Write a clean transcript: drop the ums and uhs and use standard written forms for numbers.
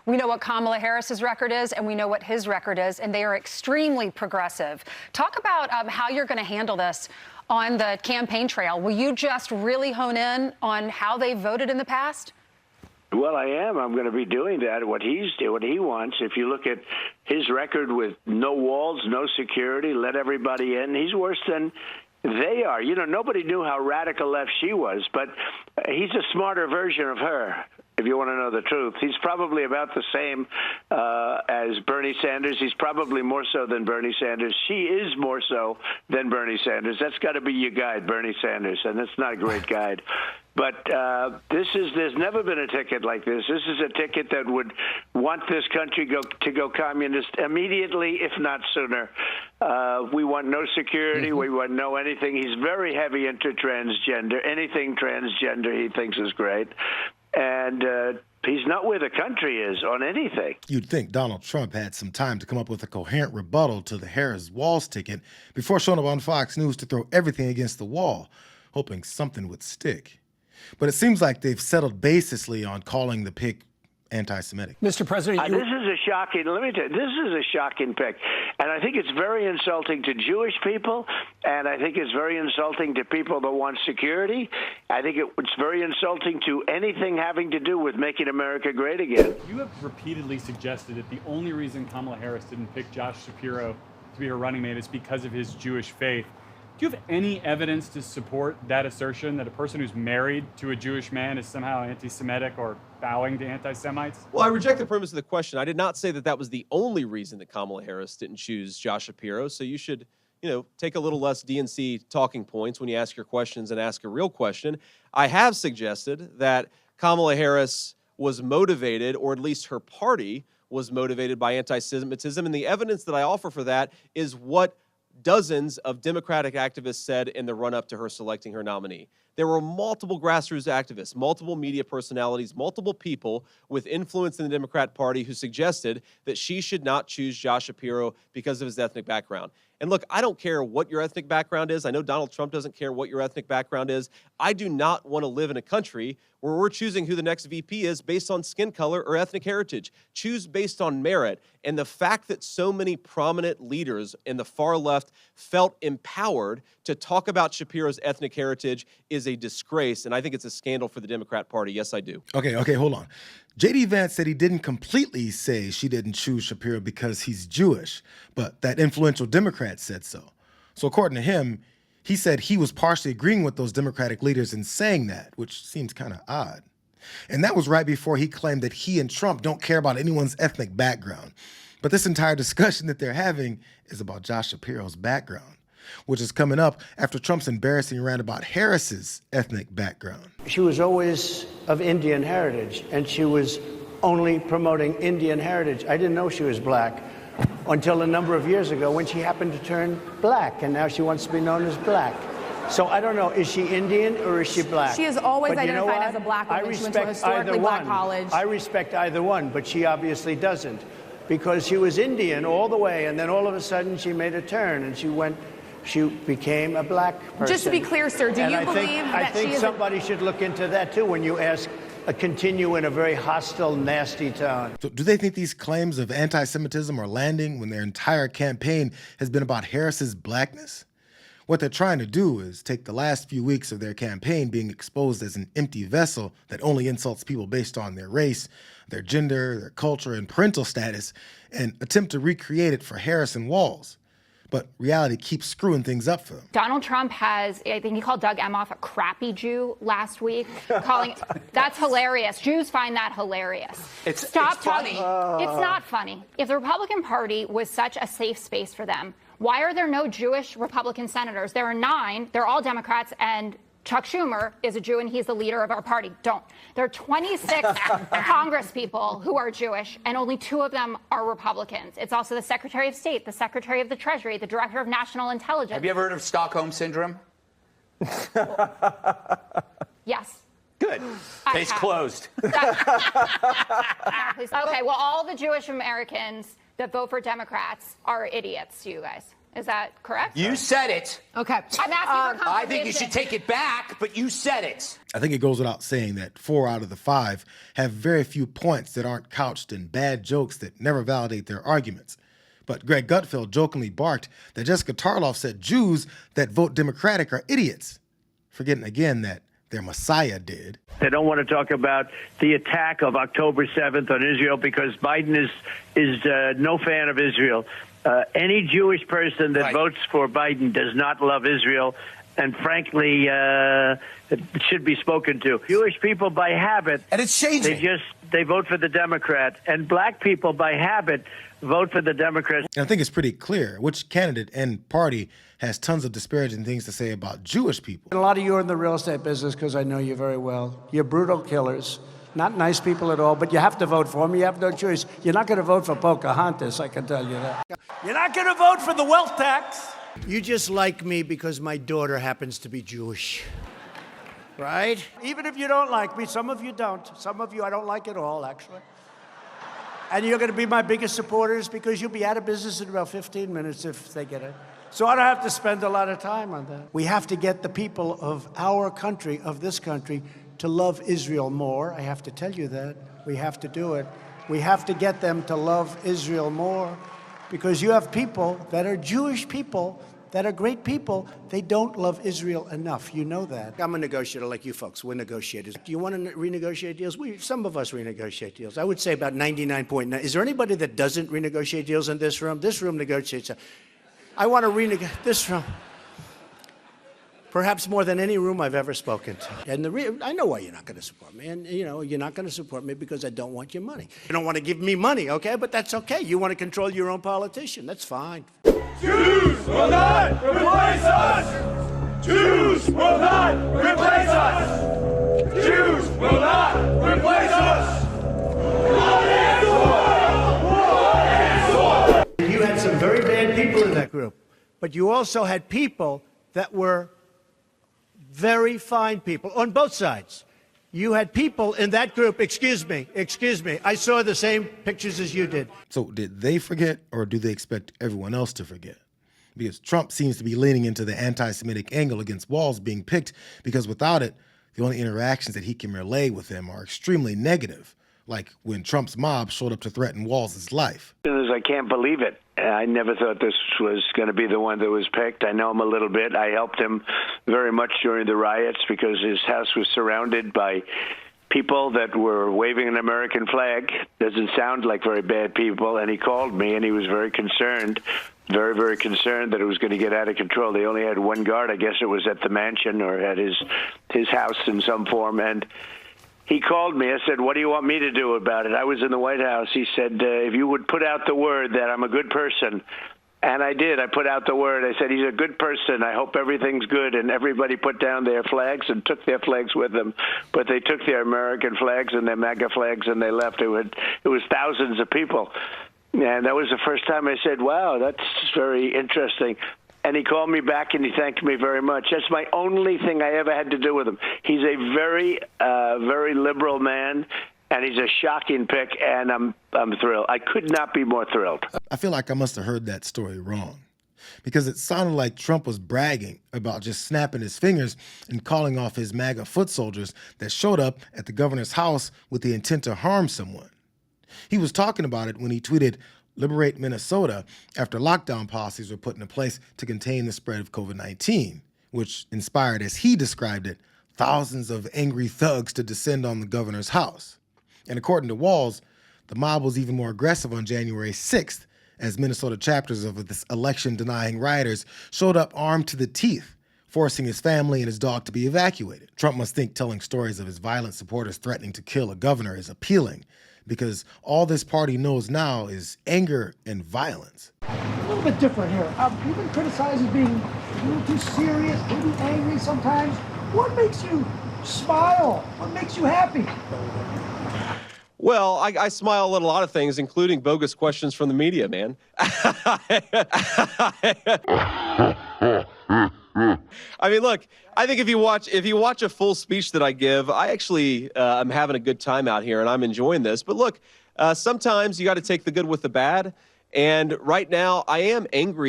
We know what Kamala Harris's record is, and we know what his record is, and they are extremely progressive. Talk about how you're going to handle this on the campaign trail. Will you just really hone in on how they voted in the past? Well, I am. I'm going to be doing that, what he wants. If you look at his record with no walls, no security, let everybody in, he's worse than they are. You know, nobody knew how radical left she was, but he's a smarter version of her, if you want to know the truth. He's probably about the same as Bernie Sanders. He's probably more so than Bernie Sanders. She is more so than Bernie Sanders. That's got to be your guide, Bernie Sanders, and that's not a great guide. But there's never been a ticket like this. This is a ticket that would want this country to go communist immediately, if not sooner. We want no security. We want no anything. He's very heavy into transgender. Anything transgender he thinks is great. And he's not where the country is on anything. You'd think Donald Trump had some time to come up with a coherent rebuttal to the Harris-Walz ticket before showing up on Fox News to throw everything against the wall, hoping something would stick. But it seems like they've settled baselessly on calling the pick anti-Semitic. Mr. President, this is a shocking, let me tell you, this is a shocking pick. And I think it's very insulting to Jewish people, and I think it's very insulting to people that want security. I think it's very insulting to anything having to do with making America great again. You have repeatedly suggested that the only reason Kamala Harris didn't pick Josh Shapiro to be her running mate is because of his Jewish faith. Do you have any evidence to support that assertion, that a person who's married to a Jewish man is somehow anti-Semitic or bowing to anti-Semites? Well, I reject the premise of the question. I did not say that that was the only reason that Kamala Harris didn't choose Josh Shapiro. So you should, take a little less DNC talking points when you ask your questions and ask a real question. I have suggested that Kamala Harris was motivated, or at least her party was motivated by anti-Semitism. And the evidence that I offer for that is what dozens of Democratic activists said in the run-up to her selecting her nominee. There were multiple grassroots activists, multiple media personalities, multiple people with influence in the Democrat Party who suggested that she should not choose Josh Shapiro because of his ethnic background. And look, I don't care what your ethnic background is. I know Donald Trump doesn't care what your ethnic background is. I do not want to live in a country where we're choosing who the next VP is based on skin color or ethnic heritage. Choose based on merit. And the fact that so many prominent leaders in the far left felt empowered to talk about Shapiro's ethnic heritage is a disgrace. And I think it's a scandal for the Democrat Party. Yes, I do. Okay, hold on. J.D. Vance said he didn't completely say she didn't choose Shapiro because he's Jewish, but that influential Democrat said so. So according to him, he said he was partially agreeing with those Democratic leaders in saying that, which seems kind of odd. And that was right before he claimed that he and Trump don't care about anyone's ethnic background. But this entire discussion that they're having is about Josh Shapiro's background, which is coming up after Trump's embarrassing rant about Harris's ethnic background. She was always of Indian heritage, and she was only promoting Indian heritage. I didn't know she was black until a number of years ago when she happened to turn black, and now she wants to be known as black. So I don't know, is she Indian or is she black? She has always identified as a black woman. She went to a historically black college. I respect either one, but she obviously doesn't, because she was Indian all the way, and then all of a sudden she made a turn, and she became a black person. Just to be clear, sir, do you believe that she is... I think somebody should look into that, too, when you ask continue in a very hostile, nasty tone. So do they think these claims of anti-Semitism are landing when their entire campaign has been about Harris's blackness? What they're trying to do is take the last few weeks of their campaign being exposed as an empty vessel that only insults people based on their race, their gender, their culture, and parental status, and attempt to recreate it for Harris and Walz. But reality keeps screwing things up for them. Donald Trump has, I think he called Doug Emhoff a crappy Jew last week, calling that's hilarious. Jews find that hilarious. It's funny. It's not funny. If the Republican Party was such a safe space for them, why are there no Jewish Republican senators? There are 9. They're all Democrats, and Chuck Schumer is a Jew, and he's the leader of our party. There are 26 Congress people who are Jewish, and only 2 of them are Republicans. It's also the Secretary of State, the Secretary of the Treasury, the Director of National Intelligence. Have you ever heard of Stockholm Syndrome? Yes. Good. Case closed. Okay, well, all the Jewish Americans that vote for Democrats are idiots to you guys. Is that correct? You said it. Okay. I'm asking for confirmation. I think you should take it back, but you said it. I think it goes without saying that 4 out of the 5 have very few points that aren't couched in bad jokes that never validate their arguments. But Greg Gutfeld jokingly barked that Jessica Tarloff said Jews that vote Democratic are idiots, forgetting again that their Messiah did. They don't want to talk about the attack of October 7th on Israel because Biden is no fan of Israel. Any Jewish person that votes for Biden does not love Israel, and frankly, it should be spoken to. Jewish people by habit, and it's changing. They vote for the Democrat, and black people by habit vote for the Democrats. And I think it's pretty clear which candidate and party has tons of disparaging things to say about Jewish people. A lot of you are in the real estate business because I know you very well. You're brutal killers, not nice people at all, but you have to vote for them. You have no choice. You're not going to vote for Pocahontas, I can tell you that. You're not going to vote for the wealth tax. You just like me because my daughter happens to be Jewish, right? Even if you don't like me, some of you don't. Some of you I don't like at all, actually. And you're going to be my biggest supporters because you'll be out of business in about 15 minutes if they get it. So I don't have to spend a lot of time on that. We have to get the people of our country, of this country, to love Israel more. I have to tell you that. We have to do it. We have to get them to love Israel more because you have people that are Jewish people that are great people. They don't love Israel enough. You know that. I'm a negotiator like you folks. We're negotiators. Do you want to renegotiate deals? Some of us renegotiate deals. I would say about 99.9. Is there anybody that doesn't renegotiate deals in this room? This room negotiates. I want to renegotiate this room. Perhaps more than any room I've ever spoken to. And I know why you're not going to support me. And, you know, you're not going to support me because I don't want your money. You don't want to give me money, okay? But that's okay. You want to control your own politician. That's fine. Jews will not replace us! Jews will not replace us! Jews will not replace us! You had some very bad people in that group, but you also had people that were very fine people on both sides. You had people in that group, excuse me, I saw the same pictures as you did. So did they forget, or do they expect everyone else to forget? Because Trump seems to be leaning into the anti-Semitic angle against Walz being picked because without it, the only interactions that he can relay with them are extremely negative, like when Trump's mob showed up to threaten Walz's life. I can't believe it. I never thought this was going to be the one that was picked. I know him a little bit. I helped him very much during the riots because his house was surrounded by people that were waving an American flag. Doesn't sound like very bad people. And he called me, and he was very concerned, very, very concerned that it was going to get out of control. They only had one guard. I guess it was at the mansion or at his house in some form. And he called me. I said, what do you want me to do about it? I was in the White House. He said, if you would put out the word that I'm a good person. And I did. I put out the word. I said, he's a good person. I hope everything's good. And everybody put down their flags and took their flags with them. But they took their American flags and their MAGA flags and they left. It was thousands of people. And that was the first time I said, wow, that's very interesting. And he called me back and he thanked me very much. That's my only thing I ever had to do with him. He's a very, very liberal man, and he's a shocking pick, and I'm thrilled. I could not be more thrilled. I feel like I must have heard that story wrong because it sounded like Trump was bragging about just snapping his fingers and calling off his MAGA foot soldiers that showed up at the governor's house with the intent to harm someone. He was talking about it when he tweeted, "Liberate Minnesota," after lockdown policies were put into place to contain the spread of COVID-19, which inspired, as he described it, thousands of angry thugs to descend on the governor's house. And according to Walz, the mob was even more aggressive on January 6th as Minnesota chapters of this election-denying rioters showed up armed to the teeth, forcing his family and his dog to be evacuated. Trump must think telling stories of his violent supporters threatening to kill a governor is appealing, because all this party knows now is anger and violence. A little bit different here. You've been criticized as being a little too serious, maybe angry sometimes. What makes you smile? What makes you happy? Well, I smile at a lot of things, including bogus questions from the media, man. I mean, look, I think if you watch a full speech that I give, I actually am having a good time out here and I'm enjoying this. But look, sometimes you got to take the good with the bad. And right now I am angry